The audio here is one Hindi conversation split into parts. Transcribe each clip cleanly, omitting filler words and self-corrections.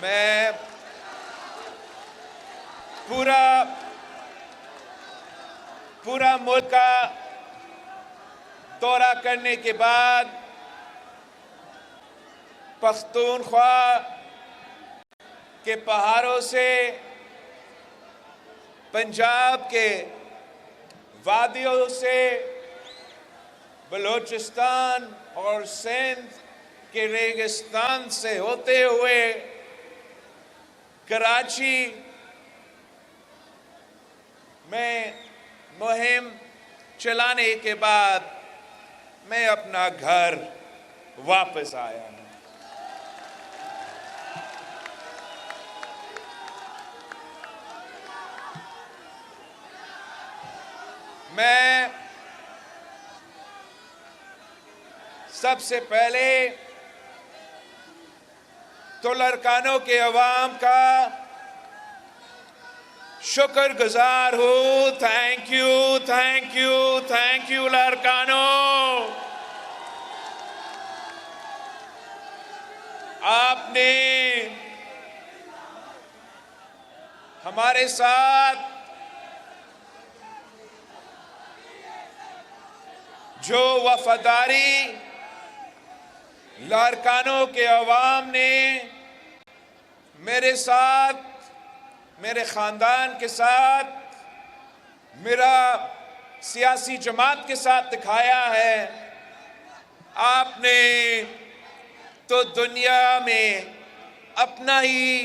मैं पूरा मुल्क का दौरा करने के बाद पख्तूनख्वा के पहाड़ों से पंजाब के वादियों से बलूचिस्तान और सिंध के रेगिस्तान से होते हुए कराची में मुहिम चलाने के बाद मैं अपना घर वापस आया हूं। मैं सबसे पहले तो लारकानों के अवाम का शुक्रगुजार हूं। Thank you, thank you, thank you लारकानों। आपने हमारे साथ जो वफादारी लारकानों के अवाम ने मेरे साथ, मेरे ख़ानदान के साथ, मेरा सियासी जमात के साथ दिखाया है, आपने तो दुनिया में अपना ही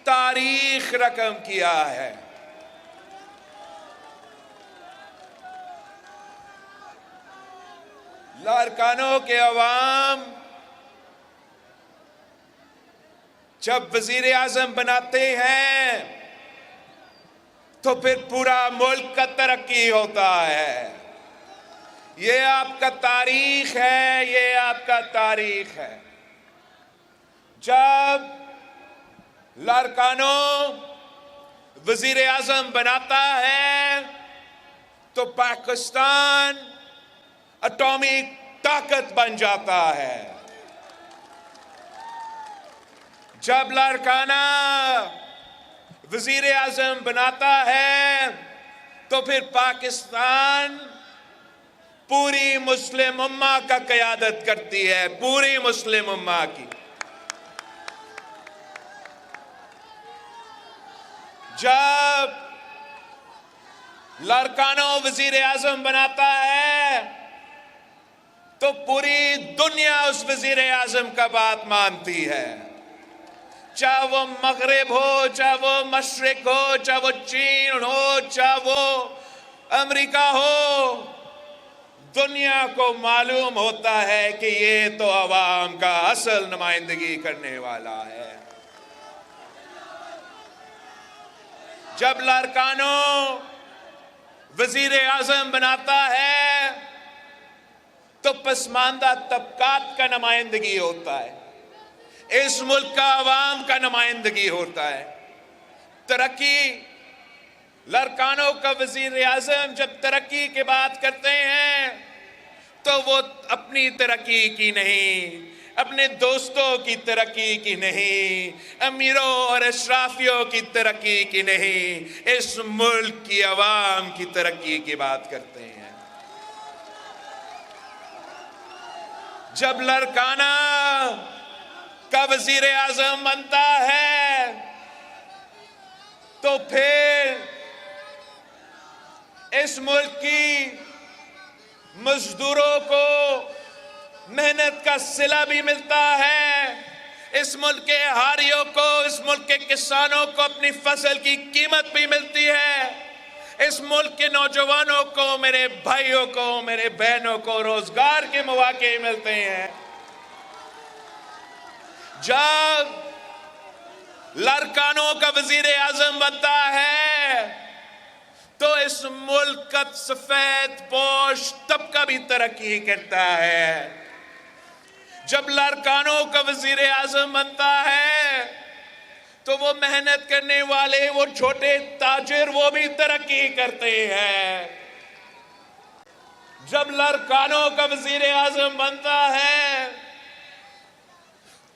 तारीख रकम किया है। लारकानों के अवाम जब वजीर आजम बनाते हैं तो फिर पूरा मुल्क का तरक्की होता है। ये आपका तारीख है, ये आपका तारीख है। जब लारकानों वजीर आजम बनाता है तो पाकिस्तान एटॉमिक ताकत बन जाता है। जब लारकाना वजीर आजम बनाता है तो फिर पाकिस्तान पूरी मुस्लिम उम्मा का क़यादत करती है, पूरी मुस्लिम उम्मा की। जब लारकाना वजीर आजम बनाता है तो पूरी दुनिया उस वजीर आजम का बात मानती है, चाहे वो मगरिब हो, चाहे वो मशरिक हो, चाहे वो चीन हो, चाहे वो अमेरिका हो। दुनिया को मालूम होता है कि ये तो अवाम का असल नुमाइंदगी करने वाला है। जब लारकानों वजीर आजम बनाता है तो पसमानदा तबकात का नुमाइंदगी होता है, इस मुल्क का अवाम का नुमाइंदगी होता है। तरक्की, लारकानों का वजीर आजम जब तरक्की की बात करते हैं तो वो अपनी तरक्की की नहीं, अपने दोस्तों की तरक्की की नहीं, अमीरों और अशराफियों की तरक्की की नहीं, इस मुल्क की अवाम की तरक्की की बात करते हैं। जब लारकाना का वजीर आजम बनता है तो फिर इस मुल्क की मजदूरों को मेहनत का सिला भी मिलता है, इस मुल्क के हारियों को, इस मुल्क के किसानों को अपनी फसल की कीमत भी मिलती है, इस मुल्क के नौजवानों को, मेरे भाइयों को, मेरे बहनों को रोजगार के मौके मिलते हैं। जब लारकानों का वजीर आजम बनता है तो इस मुल्क का सफेद पोश तबका भी तरक्की करता है। जब लारकानों का वजीर आजम बनता है तो वो मेहनत करने वाले, वो छोटे ताजिर, वो भी तरक्की करते हैं। जब लारकानों का वजीर आजम बनता है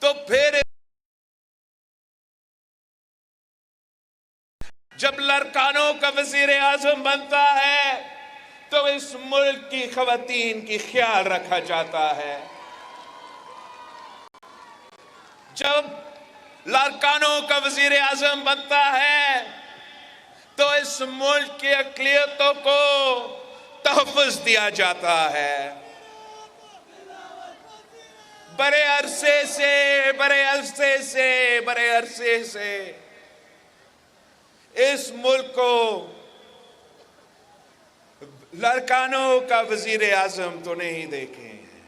तो फिर जब लड़कानों का वजीर आजम बनता है तो इस मुल्क की खवातीन की ख्याल रखा जाता है। जब लड़कानों का वजीर आजम बनता है तो इस मुल्क की अक़लियतों को तहफ़्फ़ुज़ दिया जाता है। बड़े अरसे से इस मुल्क को लड़कानों का वजीर आजम तो नहीं देखे हैं,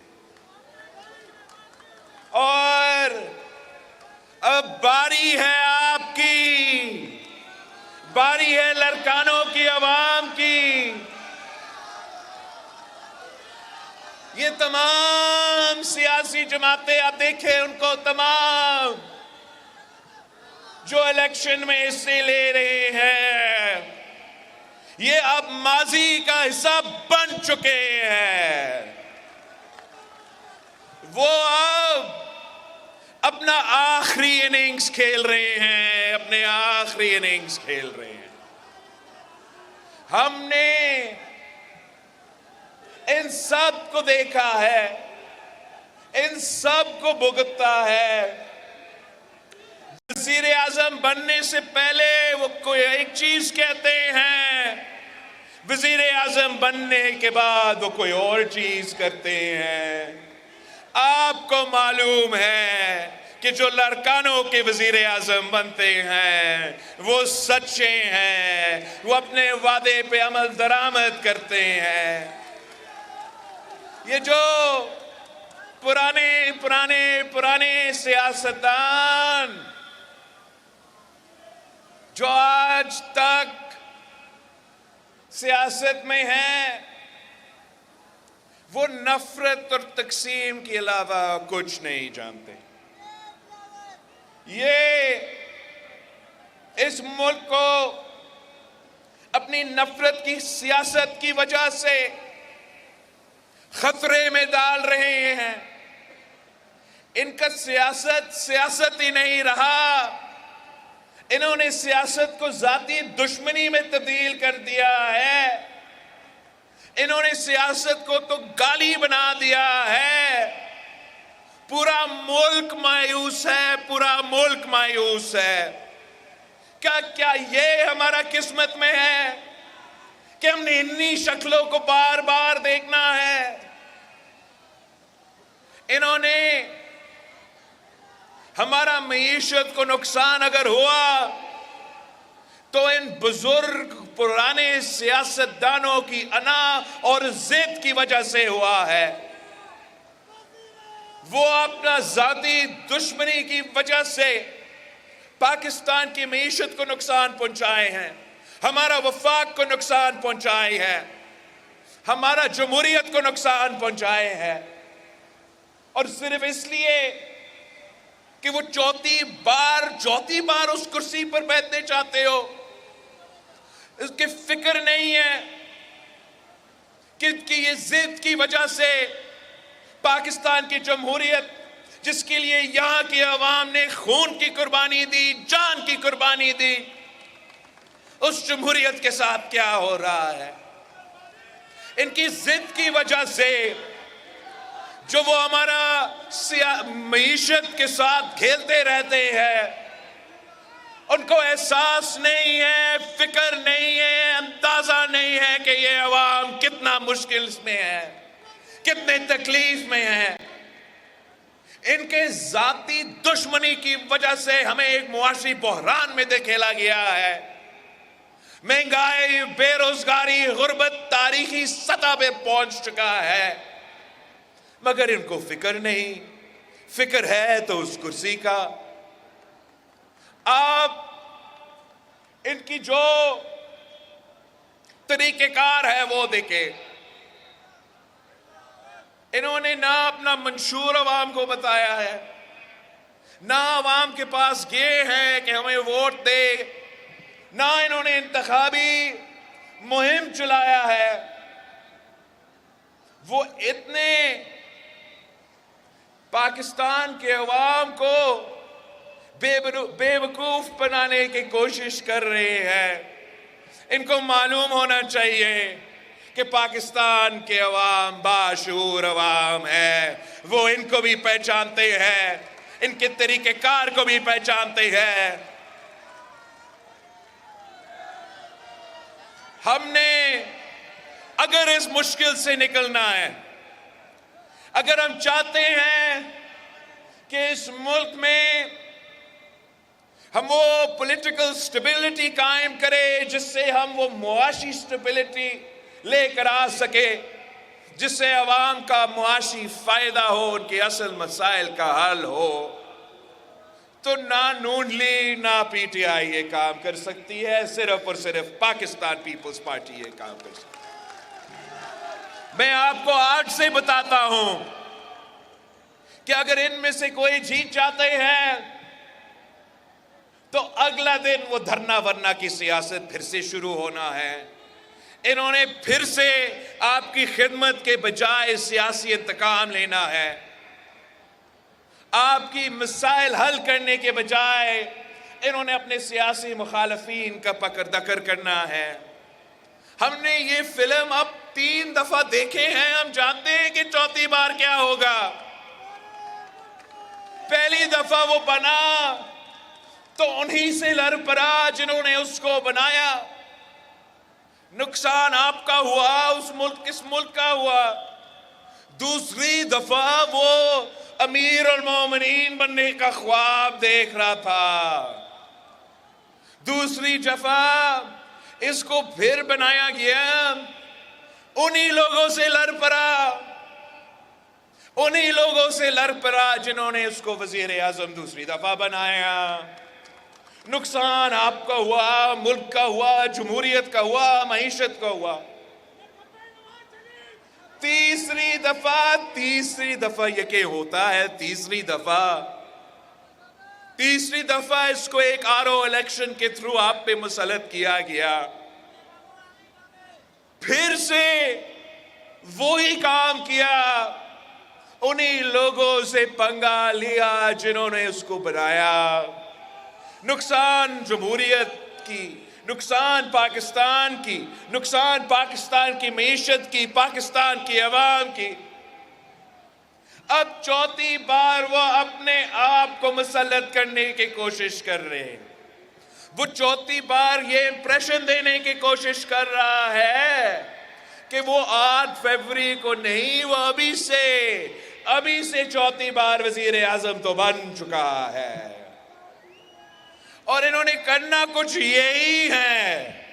और अब बारी है आपकी, बारी है लड़कानों की, आवाम की। ये तमाम सियासी जमातें आप देखें, उनको तमाम जो इलेक्शन में हिस्से ले रहे हैं, ये अब माजी का हिस्सा बन चुके हैं। वो अब अपना आखिरी इनिंग्स खेल रहे हैं, अपने आखिरी इनिंग्स खेल रहे हैं। हमने इन सब को देखा है, इन सब को भुगता है। वज़ीर आज़म बनने से पहले वो कोई एक चीज कहते हैं, वज़ीर आज़म बनने के बाद वो कोई और चीज करते हैं। आपको मालूम है कि जो लड़कानों के वज़ीर आज़म बनते हैं वो सच्चे हैं, वो अपने वादे पे अमल दरामद करते हैं। ये जो पुराने सियासतदान जो आज तक सियासत में हैं, वो नफरत और तकसीम के अलावा कुछ नहीं जानते। ये इस मुल्क को अपनी नफरत की सियासत की वजह से खतरे में डाल रहे हैं। इनका सियासत ही नहीं रहा, इन्होंने सियासत को जाती दुश्मनी में तब्दील कर दिया है। इन्होंने सियासत को तो गाली बना दिया है। पूरा मुल्क मायूस है, पूरा मुल्क मायूस है। क्या ये हमारा किस्मत में है कि हमने इन्हीं शक्लों को बार बार देखना है? इन्होंने हमारा मईशत को नुकसान अगर हुआ तो इन बुजुर्ग पुराने सियासतदानों की अना और जिद की वजह से हुआ है। वो अपना जाती दुश्मनी की वजह से पाकिस्तान की मईशत को नुकसान पहुंचाए हैं, हमारा वफाक को नुकसान पहुंचाए हैं, हमारा जमहूरियत को नुकसान पहुंचाए हैं। और सिर्फ इसलिए कि वो चौथी बार उस कुर्सी पर बैठने चाहते हो, इसकी फिक्र नहीं है कि ये जिद की वजह से पाकिस्तान की जमहूरियत, जिसके लिए यहां की आवाम ने खून की कुर्बानी दी, जान की कुर्बानी दी, उस जमहूरियत के साथ क्या हो रहा है। इनकी जिद की वजह से जो वो हमारा मईशत के साथ खेलते रहते हैं, उनको एहसास नहीं है, फिक्र नहीं है, अंदाजा नहीं है कि ये अवाम कितना मुश्किल में है, कितने तकलीफ में है। इनके जाती दुश्मनी की वजह से हमें एक मुआशी बहरान में धकेला गया है। महंगाई, बेरोजगारी, गुर्बत तारीखी सतह पे पहुंच चुका है, मगर इनको फिक्र नहीं। फिक्र है तो उस कुर्सी का। आप इनकी जो तरीकेकार है वो देखे। इन्होंने ना अपना मंशूर अवाम को बताया है, ना अवाम के पास ये है कि हमें वोट दे, ना इन्होंने इंतखाबी मुहिम चलाया है। वो इतने पाकिस्तान के अवाम को बेवकूफ बनाने की कोशिश कर रहे हैं। इनको मालूम होना चाहिए कि पाकिस्तान के अवाम बाशूर अवाम है, वो इनको भी पहचानते हैं, इनके तरीकेकार को भी पहचानते हैं। हमने अगर इस मुश्किल से निकलना है, अगर हम चाहते हैं कि इस मुल्क में हम वो पॉलिटिकल स्टेबिलिटी कायम करें जिससे हम वो मुआशी स्टेबिलिटी लेकर आ सके, जिससे अवाम का मुआशी फायदा हो, उनके असल मसाइल का हल हो, तो ना नून लीग ना पीटीआई ये काम कर सकती है, सिर्फ और सिर्फ पाकिस्तान पीपल्स पार्टी ये काम कर सकती है। मैं आपको आज से बताता हूं कि अगर इनमें से कोई जीत जाते हैं तो अगला दिन वो धरना वरना की सियासत फिर से शुरू होना है। इन्होंने फिर से आपकी खिदमत के बजाय सियासी इंतकाम लेना है, आपकी मसाइल हल करने के बजाय इन्होंने अपने सियासी मुखालफीन का पकड़ दकर करना है। हमने ये फिल्म अब 3 दफा देखे हैं, हम जानते हैं कि चौथी बार क्या होगा। पहली दफा वो बना तो उन्हीं से लड़ पड़ा जिन्होंने उसको बनाया। नुकसान आपका हुआ, इस मुल्क का हुआ। दूसरी दफा वो अमीर और मोमिनीन बनने का ख्वाब देख रहा था। दूसरी दफा इसको फिर बनाया गया, उन्हीं लोगों से लड़ पड़ा, उन्हीं लोगों से लड़ पड़ा जिन्होंने इसको वजीर आजम दूसरी दफा बनाया। नुकसान आपका हुआ, मुल्क का हुआ, जमहूरियत का हुआ, मईशत का हुआ। तीसरी दफा ये क्या होता है? तीसरी दफा इसको एक आरओ इलेक्शन के थ्रू आप पे मुसल्लत किया गया। फिर से वही काम किया, उन्हीं लोगों से पंगा लिया जिन्होंने उसको बनाया। नुकसान जमहूरियत की, नुकसान पाकिस्तान की, नुकसान पाकिस्तान की मईशत की, पाकिस्तान की अवाम की। अब चौथी बार वो अपने आप को मुसल्लत करने की कोशिश कर रहे हैं। वो चौथी बार ये इंप्रेशन देने की कोशिश कर रहा है कि वो 8 फरवरी को नहीं, वो अभी से चौथी बार वजीर आजम तो बन चुका है। और इन्होंने करना कुछ यही है,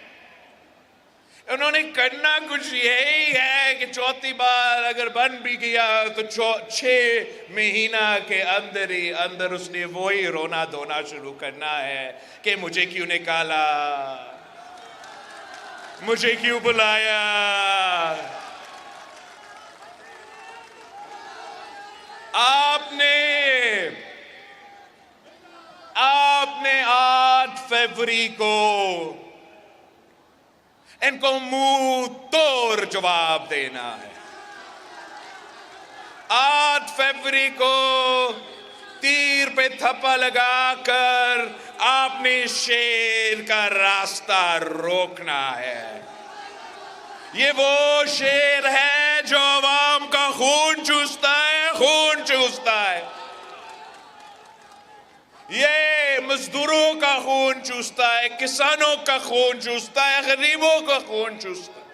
उन्होंने करना कुछ यही है कि चौथी बार अगर बन भी गया तो 6 महीना के अंदर ही अंदर उसने वही रोना धोना शुरू करना है कि मुझे क्यों निकाला, मुझे क्यों बुलाया। आपने 8 फरवरी को इनको मुंह तोड़ जवाब देना है। 8 फरवरी को तीर पे थप्पा लगाकर आपने शेर का रास्ता रोकना है। ये वो शेर है जो आवाम का खून चूसता है, ये मजदूरों का खून चूसता है, किसानों का खून चूसता है, गरीबों का खून चूसता है।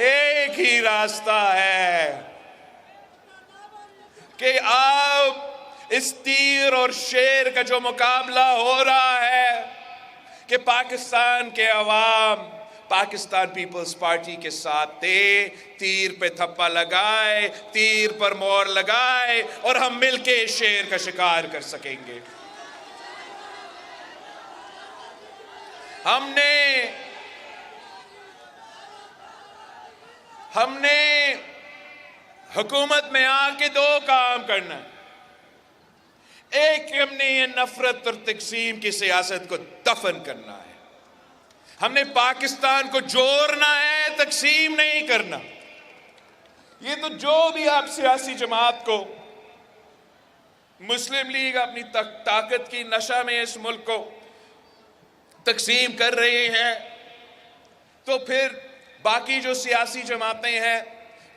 एक ही रास्ता है कि आप इस तीर और शेर का जो मुकाबला हो रहा है कि पाकिस्तान के अवाम पाकिस्तान पीपल्स पार्टी के साथ थे, तीर पे थप्पा लगाए, तीर पर मोहर लगाए और हम मिलके शेर का शिकार कर सकेंगे। हमने हुकूमत में आके 2 काम करना है। एक, हमने ये नफरत और तकसीम की सियासत को दफन करना है। हमने पाकिस्तान को जोड़ना है, तकसीम नहीं करना। ये तो जो भी आप सियासी जमात को मुस्लिम लीग अपनी ताकत की नशा में इस मुल्क को तकसीम कर रही हैं, तो फिर बाकी जो सियासी जमातें हैं,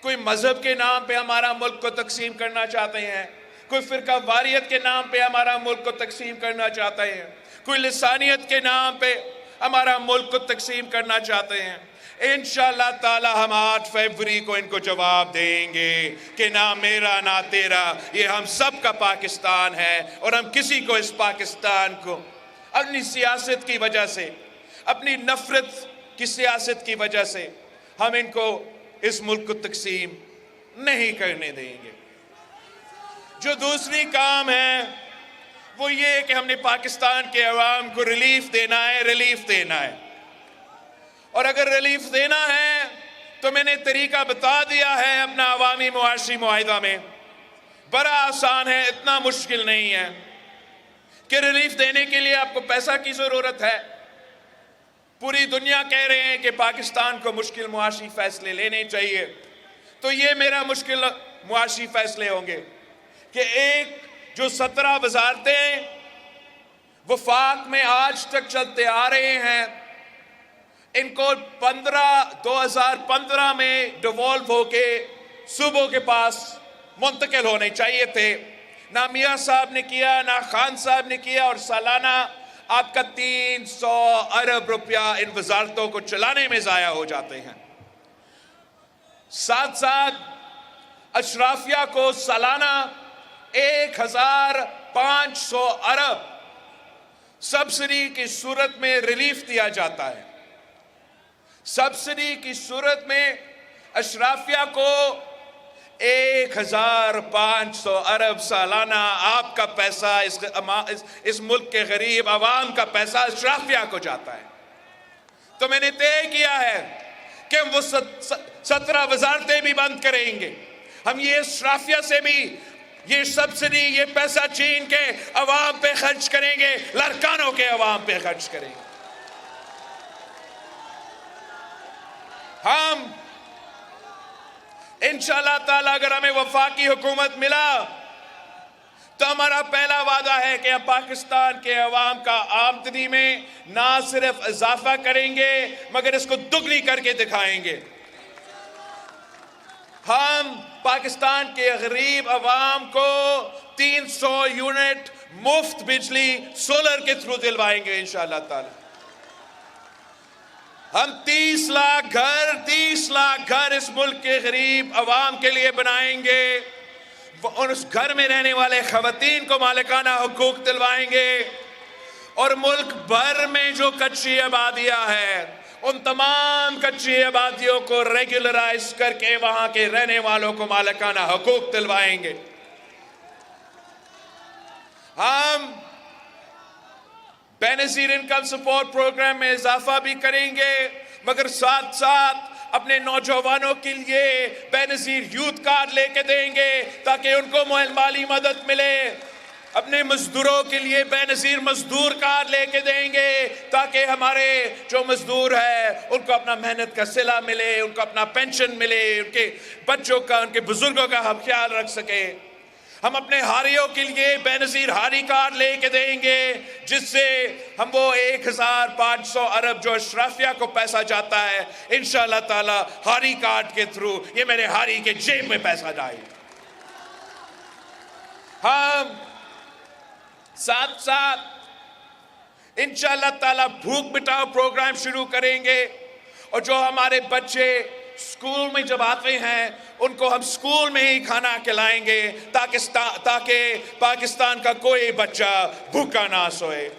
कोई मजहब के नाम पे हमारा मुल्क को तकसीम करना चाहते हैं, कोई फिरका वारियत के नाम पे हमारा मुल्क को तकसीम करना चाहते हैं, कोई लिसानियत के नाम पे हमारा मुल्क को तकसीम करना चाहते हैं। इंशाअल्लाह ताला हम 8 फरवरी को इनको जवाब देंगे कि ना मेरा ना तेरा, ये हम सब का पाकिस्तान है। और हम किसी को इस पाकिस्तान को अपनी सियासत की वजह से, अपनी नफरत की सियासत की वजह से हम इनको इस मुल्क को तकसीम नहीं करने देंगे। जो दूसरी काम है वो ये कि हमने पाकिस्तान के अवाम को रिलीफ देना है। और अगर रिलीफ देना है तो मैंने तरीका बता दिया है अपना अवामी मुआशी मुआहिदा में। बड़ा आसान है, इतना मुश्किल नहीं है कि रिलीफ देने के लिए आपको पैसा की जरूरत है। पूरी दुनिया कह रहे हैं कि पाकिस्तान को मुश्किल मुआशी फैसले लेने चाहिए, तो ये मेरा मुश्किल मुआशी फैसले होंगे कि एक जो 17 वजारतें वफाक में आज तक चलते आ रहे हैं, इनको 2015 में डिवॉल्व होके सूबों के पास मुंतकिल होने चाहिए थे। ना मियाँ साहब ने किया, ना खान साहब ने किया, और सालाना आपका 300 अरब रुपया इन वजारतों को चलाने में ज़ाया हो जाते हैं। साथ साथ अशराफिया को सालाना 1500 अरब सब्सिडी की सूरत में रिलीफ दिया जाता है। सब्सिडी की सूरत में अशराफिया को 1500 अरब सालाना आपका पैसा, इस मुल्क के गरीब आवाम का पैसा अशराफिया को जाता है। तो मैंने तय किया है कि हम वो 17 वजारतें भी बंद करेंगे। हम ये अशराफिया से भी ये सब्सिडी, ये पैसा छीन के अवाम पे खर्च करेंगे, लड़कानों के अवाम पे खर्च करेंगे। हम इंशाअल्लाह ताला अगर हमें वफाकी हुकूमत मिला तो हमारा पहला वादा है कि हम पाकिस्तान के अवाम का आमदनी में ना सिर्फ इजाफा करेंगे मगर इसको दुगनी करके दिखाएंगे। हम पाकिस्तान के गरीब अवाम को 300 यूनिट मुफ्त बिजली सोलर के थ्रू दिलवाएंगे इंशाअल्लाह ताला। हम 30 लाख घर इस मुल्क के गरीब अवाम के लिए बनाएंगे और उस घर में रहने वाले खवातीन को मालिकाना हुकूक दिलवाएंगे। और मुल्क भर में जो कच्ची आबादियां हैं उन तमाम कच्ची आबादियों को रेगुलराइज करके वहां के रहने वालों को मालिकाना हुकूक दिलवाएंगे। हम बेनजीर इनकम सपोर्ट प्रोग्राम में इजाफा भी करेंगे मगर साथ साथ अपने नौजवानों के लिए बेनजीर यूथ कार्ड लेके देंगे ताकि उनको माली मदद मिले। अपने मजदूरों के लिए बेनजीर मजदूर कार्ड लेके देंगे ताकि हमारे जो मजदूर है उनको अपना मेहनत का सिला मिले, उनको अपना पेंशन मिले, उनके बच्चों का, उनके बुजुर्गों का हम ख्याल रख सके। हम अपने हारियों के लिए बेनजीर हारी कार्ड लेके देंगे जिससे हम वो 1500 अरब जो अशराफिया को पैसा जाता है इंशाअल्लाह ताला हारी कार्ड के थ्रू ये मेरे हारी के जेब में पैसा जाए। हम साथ साथ इंशाअल्लाह ताला भूख मिटाओ प्रोग्राम शुरू करेंगे और जो हमारे बच्चे स्कूल में जब आते हैं उनको हम स्कूल में ही खाना खिलाएंगे ताकि पाकिस्तान का कोई बच्चा भूखा ना सोए।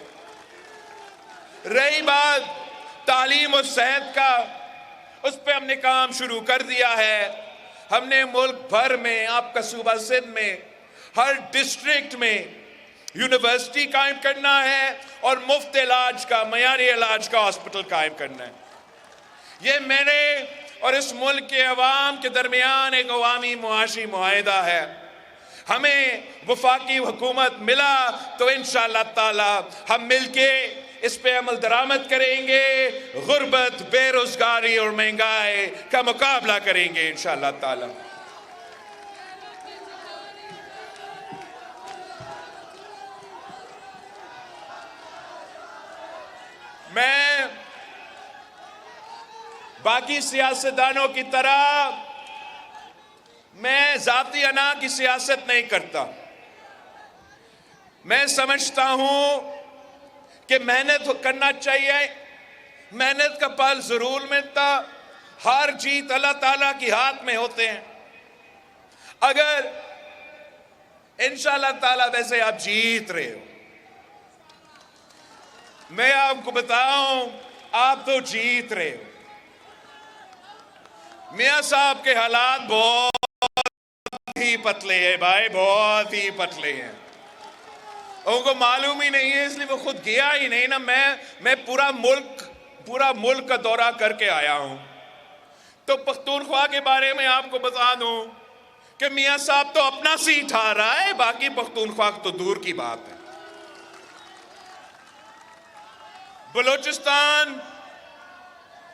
रही बात तालीम और सेहत का, उस पर हमने काम शुरू कर दिया है। हमने मुल्क भर में, आपका सूबा सिंध में हर डिस्ट्रिक्ट में यूनिवर्सिटी कायम करना है और मुफ्त इलाज का, मयारी इलाज का हॉस्पिटल कायम करना है। ये मेरे और इस मुल्क के अवाम के दरमियान एक अवामी मुआशी मुआहिदा है। हमें वफाकी हुकूमत मिला तो इंशाअल्लाह ताला हम मिलके इस पे अमल दरामद करेंगे, गुर्बत, बेरोजगारी और महंगाई का मुकाबला करेंगे इंशाअल्लाह ताला। मैं बाकी सियासतदानों की तरह मैं जाती अना की सियासत नहीं करता। मैं समझता हूं कि मेहनत करना चाहिए, मेहनत का फल जरूर मिलता। हार जीत अल्लाह ताला के हाथ में होते हैं। अगर इंशाअल्लाह ताला वैसे आप जीत रहे हो, मैं आपको बताऊं, आप तो जीत रहे हो। मियां साहब के हालात बहुत ही पतले हैं भाई, बहुत ही पतले हैं। उनको मालूम ही नहीं है, इसलिए वो खुद गया ही नहीं ना। मैं पूरा मुल्क का दौरा करके आया हूं। तो पख्तूनख्वा के बारे में आपको बता दूं कि मियां साहब तो अपना सीट हार रहा है, बाकी पख्तूनख्वा तो दूर की बात है। बलूचिस्तान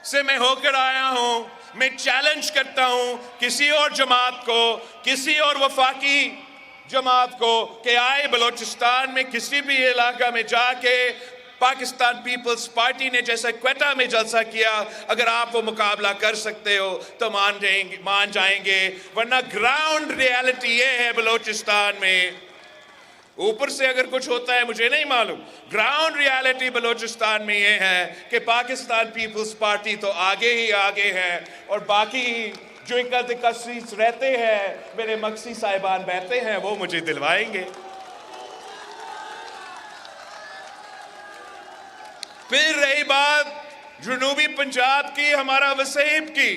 से मैं होकर आया हूं। मैं चैलेंज करता हूं किसी और जमात को, किसी और वफाकी जमात को कि आए बलूचिस्तान में किसी भी इलाका में जाके पाकिस्तान पीपल्स पार्टी ने जैसे क्वेटा में जलसा किया, अगर आप वो मुकाबला कर सकते हो तो मान जाएंगे। वरना ग्राउंड रियलिटी ये है बलूचिस्तान में। ऊपर से अगर कुछ होता है मुझे नहीं मालूम, ग्राउंड रियलिटी बलूचिस्तान में ये है कि पाकिस्तान पीपल्स पार्टी तो आगे ही आगे है, और बाकी जो इकतीस रहते हैं, मेरे मक्सी साहिबान बैठते हैं, वो मुझे दिलवाएंगे। फिर रही बात जनूबी पंजाब की, हमारा वसीब की,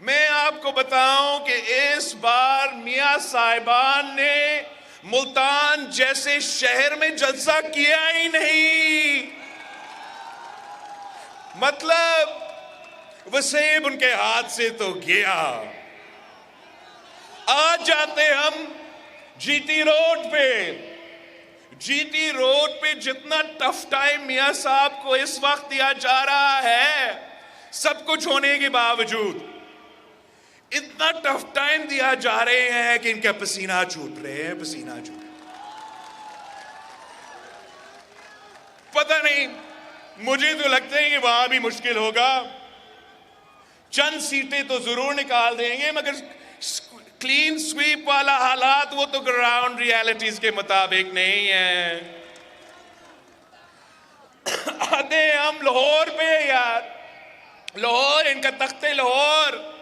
मैं आपको बताऊं कि इस बार मियां साहिबान ने मुल्तान जैसे शहर में जलसा किया ही नहीं। मतलब वसीब उनके हाथ से तो गया। आज जाते हम जीटी रोड पे जितना टफ टाइम मियां साहब को इस वक्त दिया जा रहा है, सब कुछ होने के बावजूद इतना टफ टाइम दिया जा रहे हैं कि इनका पसीना छूट रहे हैं, पसीना छूट। पता नहीं, मुझे तो लगता है कि वहां भी मुश्किल होगा। चंद सीटें तो जरूर निकाल देंगे, मगर क्लीन स्वीप वाला हालात वो तो ग्राउंड रियलिटीज के मुताबिक नहीं है। आते हम लाहौर पे यार, लाहौर, इनका तख्ते लाहौर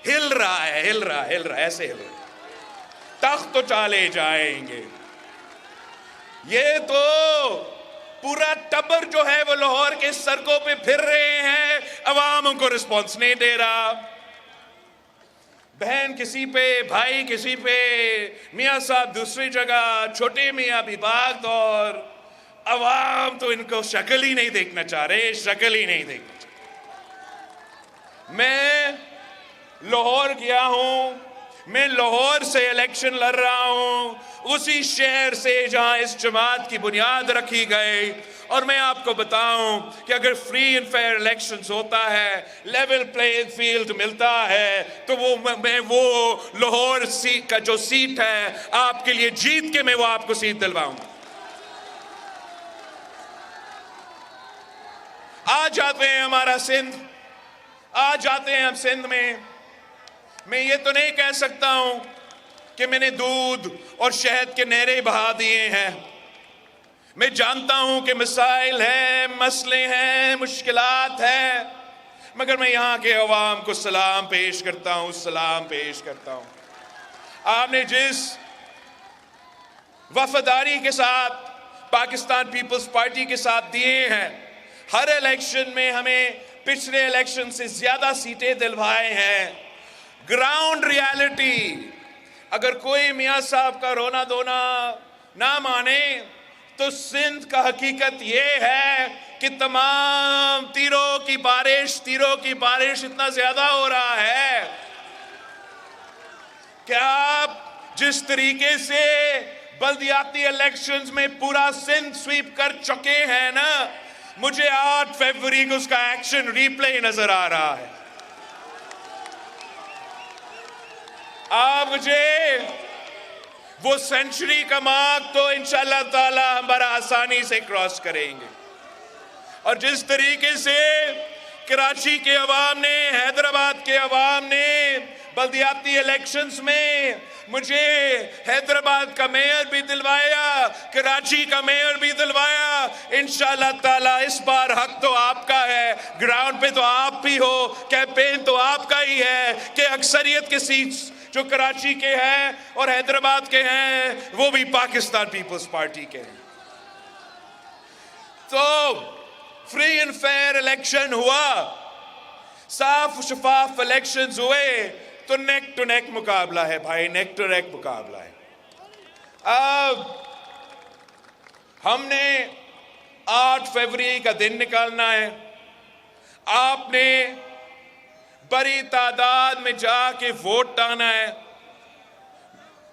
हिल रहा है, ऐसे हिल रहा है। तख्त तो चाले जाएंगे। ये तो पूरा टब्बर जो है वो लाहौर के सड़कों पे फिर रहे हैं, अवाम उनको रिस्पॉन्स नहीं दे रहा। बहन किसी पे, भाई किसी पे, मियां साहब दूसरी जगह, छोटे मियां भी भाग दौड़। अवाम तो इनको शक्ल ही नहीं देखना चाह रहे, शक्ल ही नहीं देखना चाह। मैं लाहौर गया हूं, मैं लाहौर से इलेक्शन लड़ रहा हूं, उसी शहर से जहां इस जमात की बुनियाद रखी गई। और मैं आपको बताऊं कि अगर फ्री एंड फेयर इलेक्शंस होता है, लेवल प्लेइंग फील्ड मिलता है, तो मैं वो लाहौर सीट का जो सीट है आपके लिए जीत के मैं वो आपको सीट दिलवाऊंगा। आज जाते हैं हमारा सिंध, आज जाते हैं हम सिंध में। मैं ये तो नहीं कह सकता हूं कि मैंने दूध और शहद के नहरें बहा दिए हैं। मैं जानता हूं कि मसाइल हैं, मसले हैं, मुश्किलात हैं, मगर मैं यहां के अवाम को सलाम पेश करता हूं, सलाम पेश करता हूं। आपने जिस वफादारी के साथ पाकिस्तान पीपल्स पार्टी के साथ दिए हैं, हर इलेक्शन में हमें पिछले इलेक्शन से ज्यादा सीटें दिलवाए हैं। ग्राउंड रियलिटी, अगर कोई मियां साहब का रोना धोना ना माने तो सिंध का हकीकत यह है कि तमाम तीरों की बारिश इतना ज्यादा हो रहा है कि आप जिस तरीके से बल्दियाती इलेक्शंस में पूरा सिंध स्वीप कर चुके हैं ना, मुझे 8 फरवरी को उसका एक्शन रिप्ले नजर आ रहा है। आप मुझे वो सेंचुरी का मार्क तो इंशाअल्लाह ताला हम बड़ा आसानी से क्रॉस करेंगे। और जिस तरीके से कराची के अवाम ने, हैदराबाद के अवाम ने बल्दियाती इलेक्शंस में मुझे हैदराबाद का मेयर भी दिलवाया, कराची का मेयर भी दिलवाया। इंशाअल्लाह ताला इस बार हक तो आपका है, ग्राउंड पे तो आप भी हो, कैंपेन तो आपका ही है कि अक्सरियत के सीट्स जो कराची के हैं और हैदराबाद के हैं वो भी पाकिस्तान पीपल्स पार्टी के हैं। तो फ्री एंड फेयर इलेक्शन हुआ, साफ शफाफ इलेक्शंस हुए, तो नेक टू नेक मुकाबला है भाई, नेक टू नेक मुकाबला है। अब हमने 8 फरवरी का दिन निकालना है। आपने बड़ी तादाद में जाके वोट डालना है।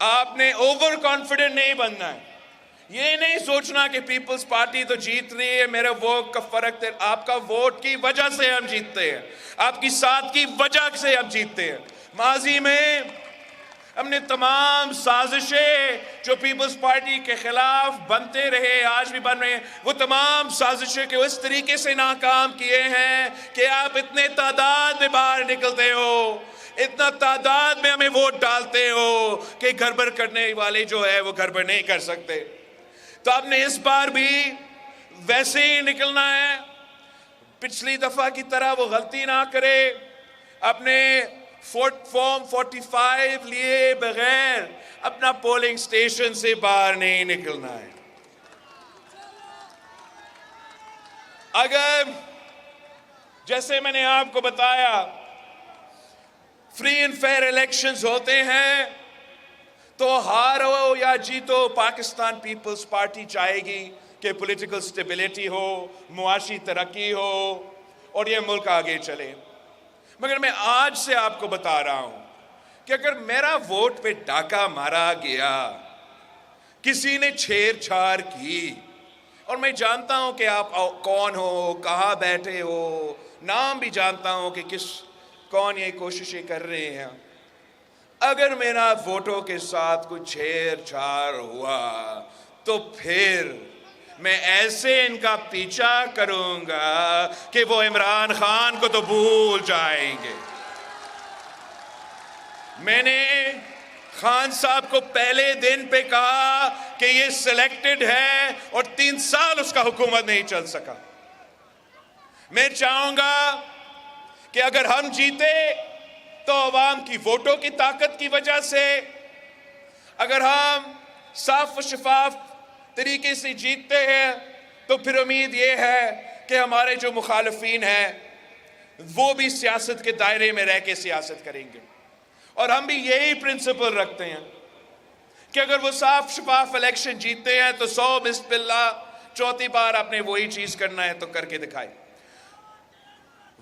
आपने ओवर कॉन्फिडेंट नहीं बनना है। ये नहीं सोचना कि पीपल्स पार्टी तो जीत रही है, मेरे वोट का फर्क है। आपका वोट की वजह से हम जीतते हैं, आपकी साथ की वजह से हम जीतते हैं। माजी में हमने तमाम साजिशें जो पीपल्स पार्टी के खिलाफ बनते रहे, आज भी बन रहे हैं, वो तमाम साजिशें के इस तरीके से नाकाम किए हैं कि आप इतने तादाद में बाहर निकलते हो, इतना तादाद में हमें वोट डालते हो कि गड़बड़ करने वाले जो है वो गड़बड़ नहीं कर सकते। तो आपने इस बार भी वैसे ही निकलना है, पिछली दफा की तरह वो गलती ना करे। अपने फॉर्म 45 लिए बगैर अपना पोलिंग स्टेशन से बाहर नहीं निकलना है। अगर जैसे मैंने आपको बताया फ्री एंड फेयर इलेक्शंस होते हैं तो हारो या जीतो पाकिस्तान पीपल्स पार्टी चाहेगी कि पॉलिटिकल स्टेबिलिटी हो, मुआशी तरक्की हो और ये मुल्क आगे चले। मगर मैं आज से आपको बता रहा हूं कि अगर मेरा वोट पे डाका मारा गया, किसी ने छेड़छाड़ की, और मैं जानता हूं कि आप कौन हो, कहां बैठे हो, नाम भी जानता हूं कि कौन ये कोशिशें कर रहे हैं, अगर मेरा वोटों के साथ कुछ छेड़छाड़ हुआ तो फिर मैं ऐसे इनका पीछा करूंगा कि वो इमरान खान को तो भूल जाएंगे। मैंने खान साहब को पहले दिन पे कहा कि ये सिलेक्टेड है और 3 साल उसका हुकूमत नहीं चल सका। मैं चाहूंगा कि अगर हम जीते तो अवाम की वोटों की ताकत की वजह से, अगर हम साफ और शफाफ तरीके से जीतते हैं तो फिर उम्मीद ये है कि हमारे जो मुखालिफिन हैं वो भी सियासत के दायरे में रह के सियासत करेंगे। और हम भी यही प्रिंसिपल रखते हैं कि अगर वो साफ शफाफ इलेक्शन जीतते हैं तो 100 बिस्मिल्लाह, चौथी बार आपने वही चीज करना है तो करके दिखाए।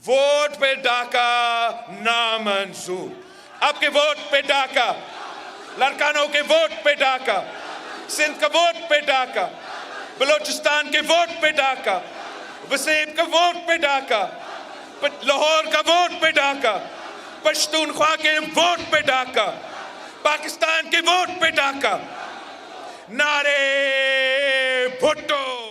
वोट पे डाका नामंजूर। आपके वोट पे डाका, लड़कानों के वोट पे डाका, सिंध का वोट पे डाका, बलोचिस्तान के वोट पे डाका, वसीम का वोट पे डाका, लाहौर का वोट पे डाका, पश्तूनख्वा के वोट पे डाका, पाकिस्तान के वोट पे डाका। नारे भुट्टो।